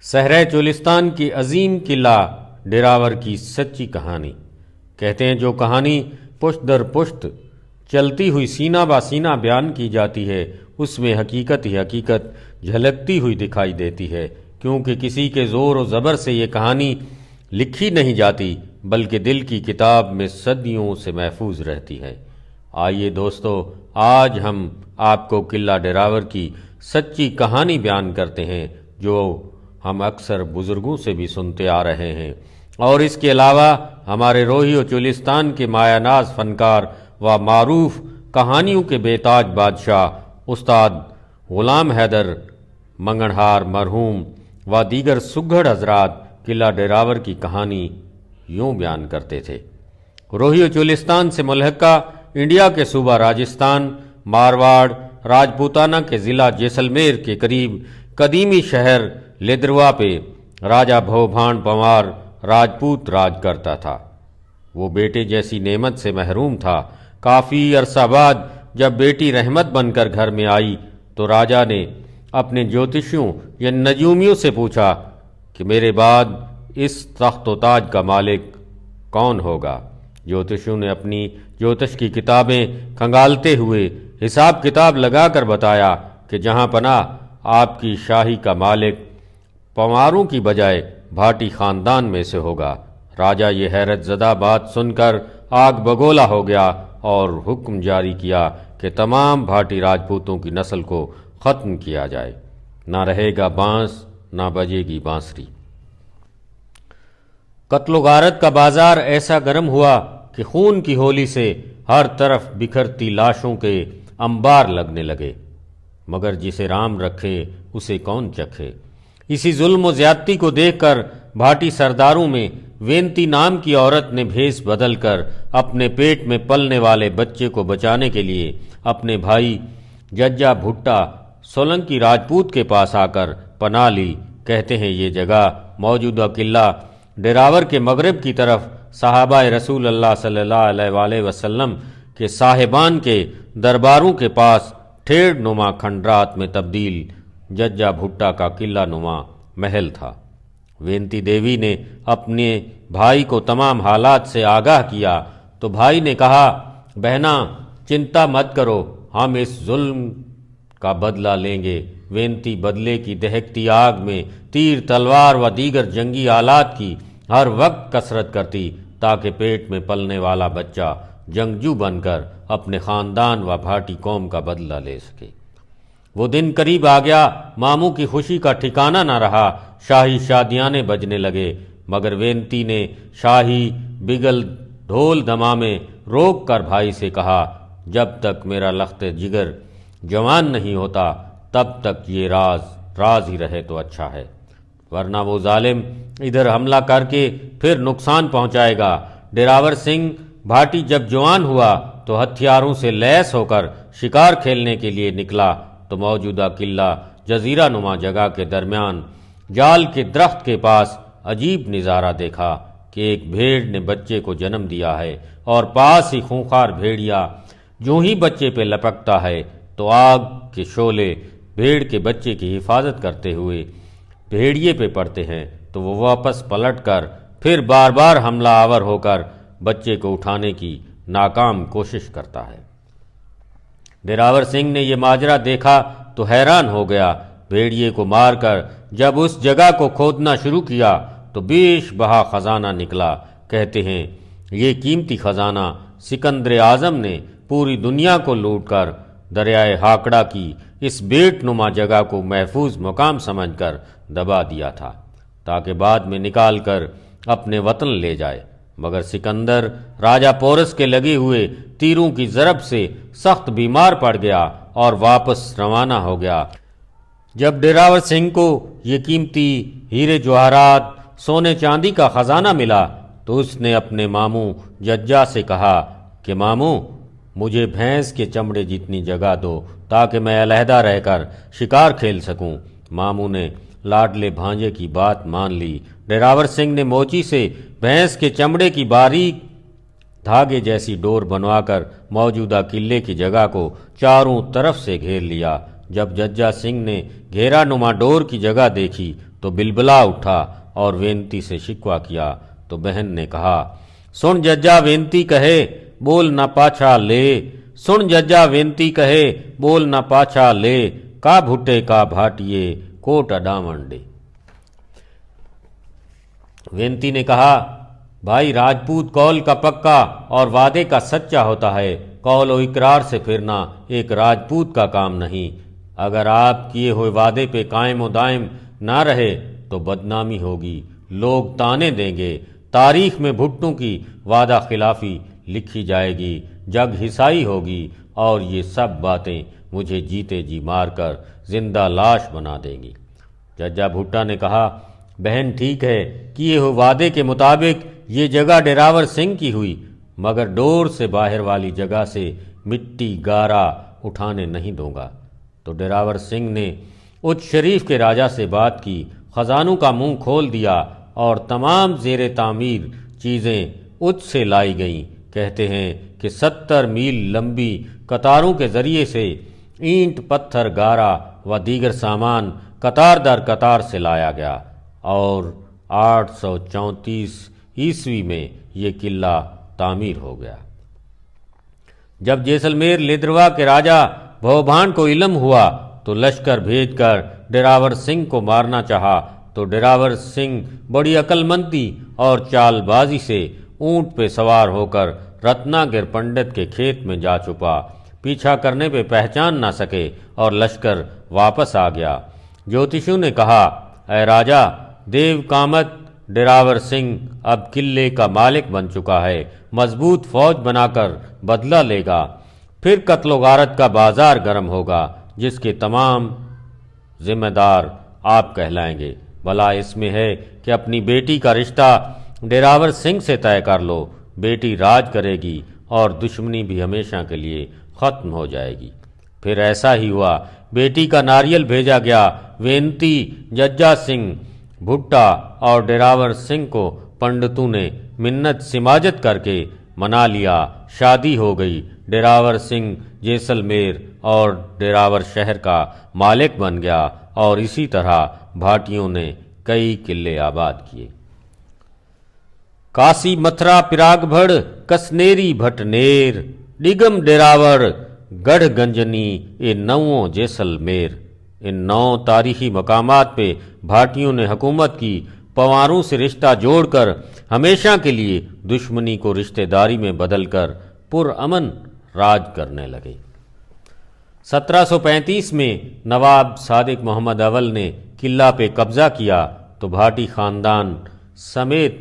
صحرائے چولستان کی عظیم قلعہ ڈیراور کی سچی کہانی۔ کہتے ہیں جو کہانی پشت در پشت چلتی ہوئی سینہ با سینہ بیان کی جاتی ہے اس میں حقیقت ہی حقیقت جھلکتی ہوئی دکھائی دیتی ہے، کیونکہ کسی کے زور و زبر سے یہ کہانی لکھی نہیں جاتی بلکہ دل کی کتاب میں صدیوں سے محفوظ رہتی ہے۔ آئیے دوستو، آج ہم آپ کو قلعہ ڈیراور کی سچی کہانی بیان کرتے ہیں جو ہم اکثر بزرگوں سے بھی سنتے آ رہے ہیں، اور اس کے علاوہ ہمارے روہی و چولستان کے مایہ ناز فنکار و معروف کہانیوں کے بے تاج بادشاہ استاد غلام حیدر منگنہار مرحوم و دیگر سگھڑ حضرات قلعہ ڈیراور کی کہانی یوں بیان کرتے تھے۔ روہی و چولستان سے ملحقہ انڈیا کے صوبہ راجستھان، مارواڑ، راجپوتانہ کے ضلع جیسلمیر کے قریب قدیمی شہر لیدروا پہ راجہ بھوبھان پنوار راجپوت راج کرتا تھا۔ وہ بیٹے جیسی نعمت سے محروم تھا۔ کافی عرصہ بعد جب بیٹی رحمت بن کر گھر میں آئی تو راجہ نے اپنے جوتشیوں یا نجومیوں سے پوچھا کہ میرے بعد اس تخت و تاج کا مالک کون ہوگا؟ جوتشیوں نے اپنی جوتش کی کتابیں کھنگالتے ہوئے حساب کتاب لگا کر بتایا کہ جہاں پناہ آپ کی شاہی کا مالک پنواروں کی بجائے بھاٹی خاندان میں سے ہوگا۔ راجہ یہ حیرت زدہ بات سن کر آگ بگولا ہو گیا اور حکم جاری کیا کہ تمام بھاٹی راجپوتوں کی نسل کو ختم کیا جائے، نہ رہے گا بانس نہ بجے گی بانسری۔ قتل و غارت کا بازار ایسا گرم ہوا کہ خون کی ہولی سے ہر طرف بکھرتی لاشوں کے انبار لگنے لگے، مگر جسے رام رکھے اسے کون چکھے۔ اسی ظلم و زیادتی کو دیکھ کر بھاٹی سرداروں میں وینتی نام کی عورت نے بھیس بدل کر اپنے پیٹ میں پلنے والے بچے کو بچانے کے لیے اپنے بھائی ججا بھٹا سولنکی راجپوت کے پاس آ کر پناہ لی۔ کہتے ہیں یہ جگہ موجودہ قلعہ ڈیراور کے مغرب کی طرف صحابہ رسول اللہ صلی اللہ علیہ وآلہ وسلم کے صاحبان کے درباروں کے پاس ٹھیڑ نما کھنڈرات میں تبدیل ججا بھٹا کا قلعہ نما محل تھا۔ وینتی دیوی نے اپنے بھائی کو تمام حالات سے آگاہ کیا تو بھائی نے کہا، بہنا چنتا مت کرو، ہم اس ظلم کا بدلہ لیں گے۔ وینتی بدلے کی دہکتی آگ میں تیر تلوار و دیگر جنگی آلات کی ہر وقت کثرت کرتی تاکہ پیٹ میں پلنے والا بچہ جنگجو بن کر اپنے خاندان و بھاٹی قوم کا بدلہ لے سکے۔ وہ دن قریب آ گیا، ماموں کی خوشی کا ٹھکانہ نہ رہا۔ شاہی شادیانے بجنے لگے، مگر وینتی نے شاہی بگل ڈھول دمامے روک کر بھائی سے کہا، جب تک میرا لخت جگر جوان نہیں ہوتا تب تک یہ راز ہی رہے تو اچھا ہے، ورنہ وہ ظالم ادھر حملہ کر کے پھر نقصان پہنچائے گا۔ ڈیراور سنگھ بھاٹی جب جوان ہوا تو ہتھیاروں سے لیس ہو کر شکار کھیلنے کے لیے نکلا تو موجودہ قلعہ جزیرہ نما جگہ کے درمیان جال کے درخت کے پاس عجیب نظارہ دیکھا کہ ایک بھیڑ نے بچے کو جنم دیا ہے، اور پاس ہی خونخوار بھیڑیا جو ہی بچے پہ لپکتا ہے تو آگ کے شعلے بھیڑ کے بچے کی حفاظت کرتے ہوئے بھیڑیے پہ پڑتے ہیں تو وہ واپس پلٹ کر پھر بار بار حملہ آور ہو کر بچے کو اٹھانے کی ناکام کوشش کرتا ہے۔ ڈیراور سنگھ نے یہ ماجرا دیکھا تو حیران ہو گیا۔ بھیڑیے کو مار کر جب اس جگہ کو کھودنا شروع کیا تو بیش بہا خزانہ نکلا۔ کہتے ہیں یہ قیمتی خزانہ سکندر اعظم نے پوری دنیا کو لوٹ کر دریائے ہاکڑا کی اس بیٹ نما جگہ کو محفوظ مقام سمجھ کر دبا دیا تھا تاکہ بعد میں نکال کر اپنے وطن لے جائے، مگر سکندر راجہ پورس کے لگے ہوئے تیروں کی ضرب سے سخت بیمار پڑ گیا اور واپس روانہ ہو گیا۔ جب ڈیراور سنگھ کو یہ قیمتی ہیرے جواہرات سونے چاندی کا خزانہ ملا تو اس نے اپنے ماموں ججا سے کہا کہ ماموں مجھے بھینس کے چمڑے جتنی جگہ دو تاکہ میں علیحدہ رہ کر شکار کھیل سکوں۔ ماموں نے لاڈلے بھانجے کی بات مان لی۔ ڈیراور سنگھ نے موچی سے بھینس کے چمڑے کی باریک دھاگے جیسی ڈور بنوا کر موجودہ قلعے کی جگہ کو چاروں طرف سے گھیر لیا۔ جب ججا سنگھ نے گھیرا نما ڈور کی جگہ دیکھی تو بلبلا اٹھا اور وینتی سے شکوہ کیا تو بہن نے کہا، سن ججا وینتی کہے بول نہ پاچھا لے، سن ججا وینتی کہے بول نہ پاچھا لے، کا بھٹے کا بھاٹیے کوٹ اڈاون ڈے۔ وینتی نے کہا، بھائی راجپوت قول کا پکا اور وعدے کا سچا ہوتا ہے، قول و اقرار سے پھرنا ایک راجپوت کا کام نہیں۔ اگر آپ کیے ہوئے وعدے پہ قائم و دائم نہ رہے تو بدنامی ہوگی، لوگ طعنے دیں گے، تاریخ میں بھٹوں کی وعدہ خلافی لکھی جائے گی، جگ ہسائی ہوگی، اور یہ سب باتیں مجھے جیتے جی مار کر زندہ لاش بنا دیں گی۔ ججا بھٹا نے کہا، بہن ٹھیک ہے، کیے ہوئے وعدے کے مطابق یہ جگہ ڈیراور سنگھ کی ہوئی، مگر ڈور سے باہر والی جگہ سے مٹی گارا اٹھانے نہیں دوں گا۔ تو ڈیراور سنگھ نے اچ شریف کے راجا سے بات کی، خزانوں کا منہ کھول دیا اور تمام زیر تعمیر چیزیں اچ سے لائی گئیں۔ کہتے ہیں کہ 70 میل لمبی قطاروں کے ذریعے سے اینٹ، پتھر، گارا و دیگر سامان قطار در قطار سے لایا گیا، اور 834 عیسوی میں یہ قلعہ تعمیر ہو گیا۔ جب جیسلمیر لیدروا کے راجا بھوبھان کو علم ہوا تو لشکر بھیج کر ڈیراور سنگھ کو مارنا چاہا، تو ڈیراور سنگھ بڑی عقل مندی اور چال بازی سے اونٹ پہ سوار ہو کر رتناگر پنڈت کے کھیت میں جا چھپا، پیچھا کرنے پہ پہچان نہ سکے اور لشکر واپس آ گیا۔ جوتیشوں نے کہا، اے راجا، دیو کامت ڈیراور سنگھ اب قلعے کا مالک بن چکا ہے، مضبوط فوج بنا کر بدلہ لے گا، پھر قتل و غارت کا بازار گرم ہوگا، جس کے تمام ذمہ دار آپ کہلائیں گے۔ بھلا اس میں ہے کہ اپنی بیٹی کا رشتہ ڈیراور سنگھ سے طے کر لو، بیٹی راج کرے گی اور دشمنی بھی ہمیشہ کے لیے ختم ہو جائے گی۔ پھر ایسا ہی ہوا، بیٹی کا ناریل بھیجا گیا۔ وینتی، ججا سنگھ بھٹا اور ڈیراور سنگھ کو پنڈتوں نے منت سماجت کر کے منا لیا، شادی ہو گئی۔ ڈیراور سنگھ جیسلمیر اور ڈیراور شہر کا مالک بن گیا، اور اسی طرح بھاٹیوں نے کئی قلعے آباد کیے۔ کاسی متھرا پراگ بھڑ کسنیری بھٹنیر، ڈگم ڈیراور گڑھ گنجنی اے نووں جیسلمیر۔ ان 9 تاریخی مقامات پہ بھاٹیوں نے حکومت کی، پواروں سے رشتہ جوڑ کر ہمیشہ کے لیے دشمنی کو رشتہ داری میں بدل کر پرامن راج کرنے لگے۔ 1735 میں نواب صادق محمد اول نے قلعہ پہ قبضہ کیا تو بھاٹی خاندان سمیت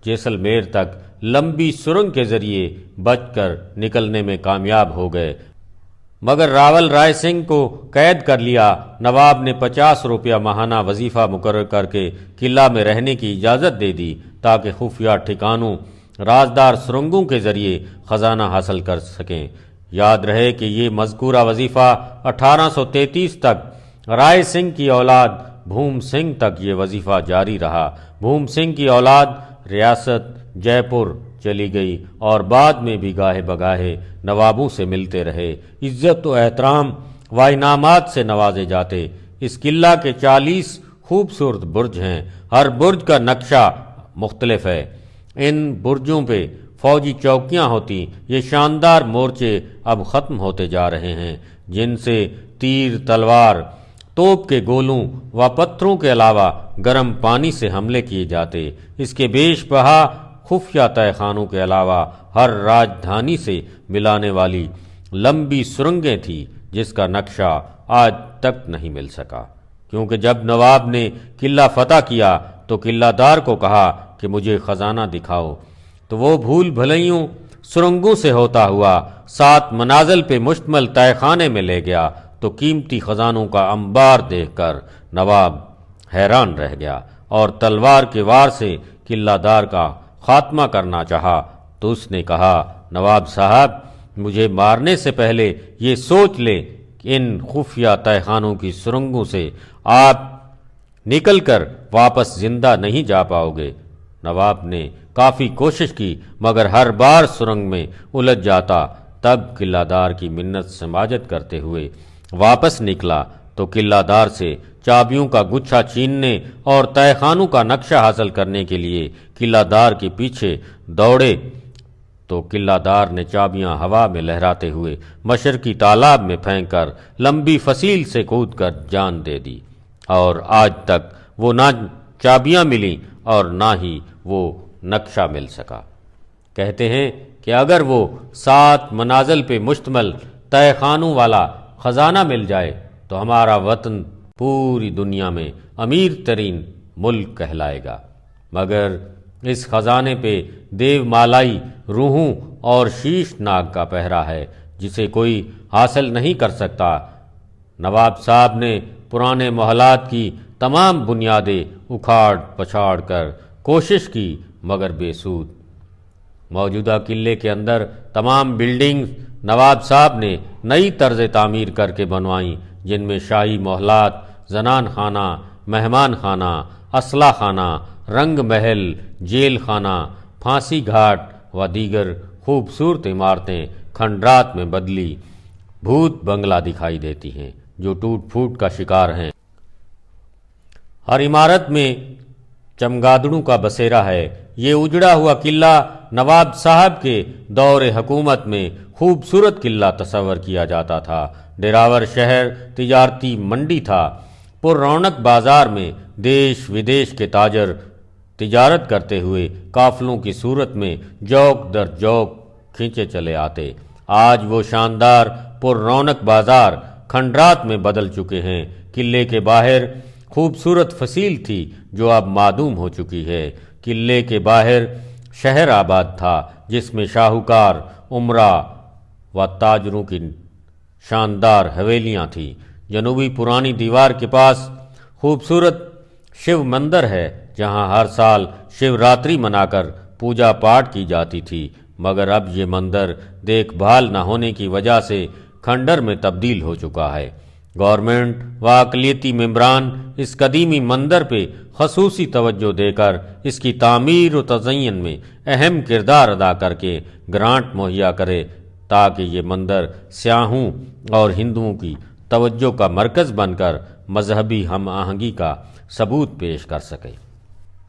جیسلمیر تک لمبی سرنگ کے ذریعے بچ کر نکلنے میں کامیاب ہو گئے، مگر راول رائے سنگھ کو قید کر لیا۔ نواب نے 50 روپیہ ماہانہ وظیفہ مقرر کر کے قلعہ میں رہنے کی اجازت دے دی تاکہ خفیہ ٹھکانوں، رازدار سرنگوں کے ذریعے خزانہ حاصل کر سکیں۔ یاد رہے کہ یہ مذکورہ وظیفہ 1833 تک رائے سنگھ کی اولاد بھوم سنگھ تک یہ وظیفہ جاری رہا۔ بھوم سنگھ کی اولاد ریاست جے پور چلی گئی اور بعد میں بھی گاہے بگاہے نوابوں سے ملتے رہے، عزت و احترام و انعامات سے نوازے جاتے۔ اس قلعہ کے 40 خوبصورت برج ہیں، ہر برج کا نقشہ مختلف ہے۔ ان برجوں پہ فوجی چوکیاں ہوتی۔ یہ شاندار مورچے اب ختم ہوتے جا رہے ہیں، جن سے تیر، تلوار، توپ کے گولوں و پتھروں کے علاوہ گرم پانی سے حملے کیے جاتے۔ اس کے بیش بہا خفیہ تہہ خانوں کے علاوہ ہر راجدھانی سے ملانے والی لمبی سرنگیں تھیں، جس کا نقشہ آج تک نہیں مل سکا، کیونکہ جب نواب نے قلعہ فتح کیا تو قلعہ دار کو کہا کہ مجھے خزانہ دکھاؤ، تو وہ بھول بھلیوں سرنگوں سے ہوتا ہوا 7 منازل پہ مشتمل تہہ خانے میں لے گیا، تو قیمتی خزانوں کا انبار دیکھ کر نواب حیران رہ گیا اور تلوار کے وار سے قلعہ دار کا خاتمہ کرنا چاہا۔ تو اس نے کہا، نواب صاحب، مجھے مارنے سے پہلے یہ سوچ لے کہ ان خفیہ تہہ خانوں کی سرنگوں سے آپ نکل کر واپس زندہ نہیں جا پاؤ گے۔ نواب نے کافی کوشش کی مگر ہر بار سرنگ میں الجھ جاتا۔ تب قلعہ دار کی منت سماجت کرتے ہوئے واپس نکلا تو قلعہ دار سے چابیوں کا گچھا چھیننے اور تہہ خانوں کا نقشہ حاصل کرنے کے لیے قلعہ دار کے پیچھے دوڑے تو قلعہ دار نے چابیاں ہوا میں لہراتے ہوئے مشرقی تالاب میں پھینک کر لمبی فصیل سے کود کر جان دے دی، اور آج تک وہ نہ چابیاں ملیں اور نہ ہی وہ نقشہ مل سکا۔ کہتے ہیں کہ اگر وہ 7 منازل پہ مشتمل تہہ خانوں والا خزانہ مل جائے تو ہمارا وطن پوری دنیا میں امیر ترین ملک کہلائے گا، مگر اس خزانے پہ دیو مالائی روحوں اور شیش ناگ کا پہرا ہے جسے کوئی حاصل نہیں کر سکتا۔ نواب صاحب نے پرانے محلات کی تمام بنیادیں اکھاڑ پچھاڑ کر کوشش کی مگر بے سود۔ موجودہ قلعے کے اندر تمام بلڈنگز نواب صاحب نے نئی طرز تعمیر کر کے بنوائیں، جن میں شاہی محلات، زنان خانہ، مہمان خانہ، اسلحہ خانہ، رنگ محل، جیل خانہ، پھانسی گھاٹ و دیگر خوبصورت عمارتیں کھنڈرات میں بدلی بھوت بنگلہ دکھائی دیتی ہیں جو ٹوٹ پھوٹ کا شکار ہیں۔ ہر عمارت میں چمگادڑوں کا بسیرا ہے۔ یہ اجڑا ہوا قلعہ نواب صاحب کے دور حکومت میں خوبصورت قلعہ تصور کیا جاتا تھا۔ ڈیراور شہر تجارتی منڈی تھا۔ پر رونق بازار میں دیش ودیش کے تاجر تجارت کرتے ہوئے قافلوں کی صورت میں جوک در جوک کھینچے چلے آتے۔ آج وہ شاندار پر رونق بازار کھنڈرات میں بدل چکے ہیں۔ قلعے کے باہر خوبصورت فصیل تھی جو اب معدوم ہو چکی ہے۔ قلعے کے باہر شہر آباد تھا جس میں شاہوکار، امرا و تاجروں کی شاندار حویلیاں تھیں۔ جنوبی پرانی دیوار کے پاس خوبصورت شیو مندر ہے جہاں ہر سال شیو راتری منا کر پوجا پاٹ کی جاتی تھی، مگر اب یہ مندر دیکھ بھال نہ ہونے کی وجہ سے کھنڈر میں تبدیل ہو چکا ہے۔ گورنمنٹ و اقلیتی ممبران اس قدیمی مندر پہ خصوصی توجہ دے کر اس کی تعمیر و تزئین میں اہم کردار ادا کر کے گرانٹ مہیا کرے تاکہ یہ مندر سیاحوں اور ہندوؤں کی توجہ کا مرکز بن کر مذہبی ہم آہنگی کا ثبوت پیش کر سکے۔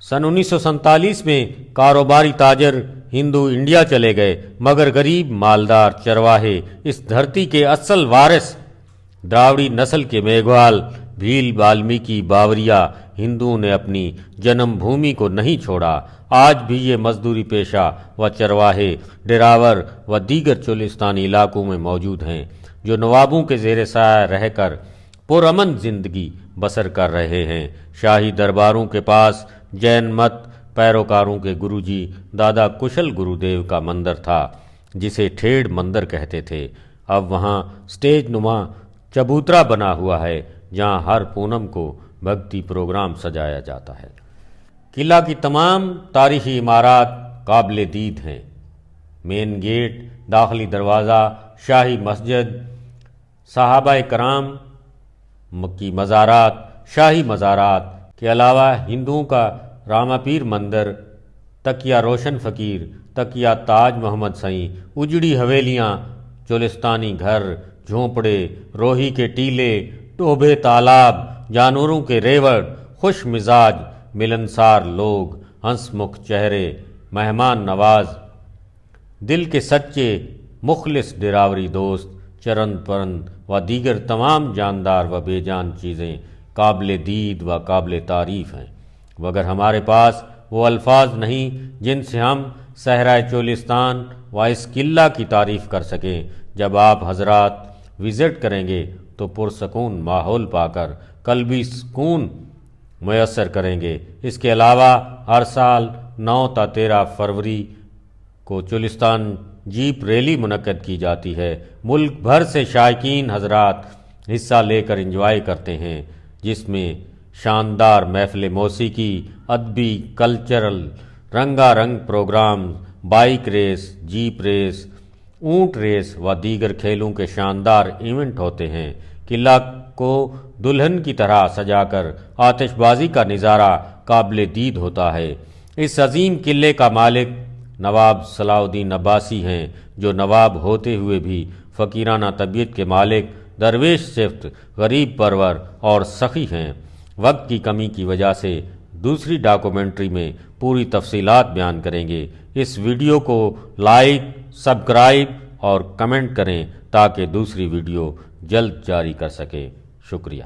سن 1947 میں کاروباری تاجر ہندو انڈیا چلے گئے، مگر غریب مالدار چرواہے اس دھرتی کے اصل وارث دراوڑی نسل کے میگھوال بھیل والمیکی باوریا ہندوؤں نے اپنی جنم بھومی کو نہیں چھوڑا۔ آج بھی یہ مزدوری پیشہ و چرواہے ڈراور و دیگر چولستانی علاقوں میں موجود ہیں جو نوابوں کے زیر سایہ رہ کر پرامن زندگی بسر کر رہے ہیں۔ شاہی درباروں کے پاس جین مت پیروکاروں کے گرو جی دادا کشل گرودیو کا مندر تھا جسے ٹھیڑ مندر کہتے تھے۔ اب وہاں سٹیج نما چبوترا بنا ہوا ہے جہاں ہر پونم کو بھکتی پروگرام سجایا جاتا ہے۔ قلعہ کی تمام تاریخی عمارات قابل دید ہیں۔ مین گیٹ، داخلی دروازہ، شاہی مسجد، صحابہ کرام مکی مزارات، شاہی مزارات کے علاوہ ہندوؤں کا راما پیر مندر، تکیہ روشن فقیر، تکیہ تاج محمد سائیں، اجڑی حویلیاں، چولستانی گھر، جھونپڑے، روہی کے ٹیلے، ٹوبے تالاب، جانوروں کے ریوڑ، خوش مزاج ملنسار لوگ، ہنس مکھ چہرے، مہمان نواز، دل کے سچے مخلص ڈراوری دوست، چرند پرند و دیگر تمام جاندار و بے جان چیزیں قابل دید و قابل تعریف ہیں، مگر ہمارے پاس وہ الفاظ نہیں جن سے ہم صحرائے چولستان و اس قلعہ کی تعریف کر سکیں۔ جب آپ حضرات وزٹ کریں گے تو پرسکون ماحول پا کر قلبی سکون میسر کریں گے۔ اس کے علاوہ ہر سال 9 تا 13 فروری کو چولستان جیپ ریلی منعقد کی جاتی ہے۔ ملک بھر سے شائقین حضرات حصہ لے کر انجوائے کرتے ہیں، جس میں شاندار محفل موسیقی، ادبی، کلچرل، رنگا رنگ programme, bike race, jeep race, اونٹ ریس و دیگر کھیلوں کے شاندار ایونٹ ہوتے ہیں۔ قلعہ کو دلہن کی طرح سجا کر آتش بازی کا نظارہ قابل دید ہوتا ہے۔ اس عظیم قلعے کا مالک نواب صلاح الدین عباسی ہیں، جو نواب ہوتے ہوئے بھی فقیرانہ طبیعت کے مالک، درویش صفت، غریب پرور اور سخی ہیں۔ وقت کی کمی کی وجہ سے دوسری ڈاکومنٹری میں پوری تفصیلات بیان کریں گے۔ اس ویڈیو کو لائک، سبسکرائب اور کمنٹ کریں تاکہ دوسری ویڈیو جلد جاری کر سکیں۔ شکریہ۔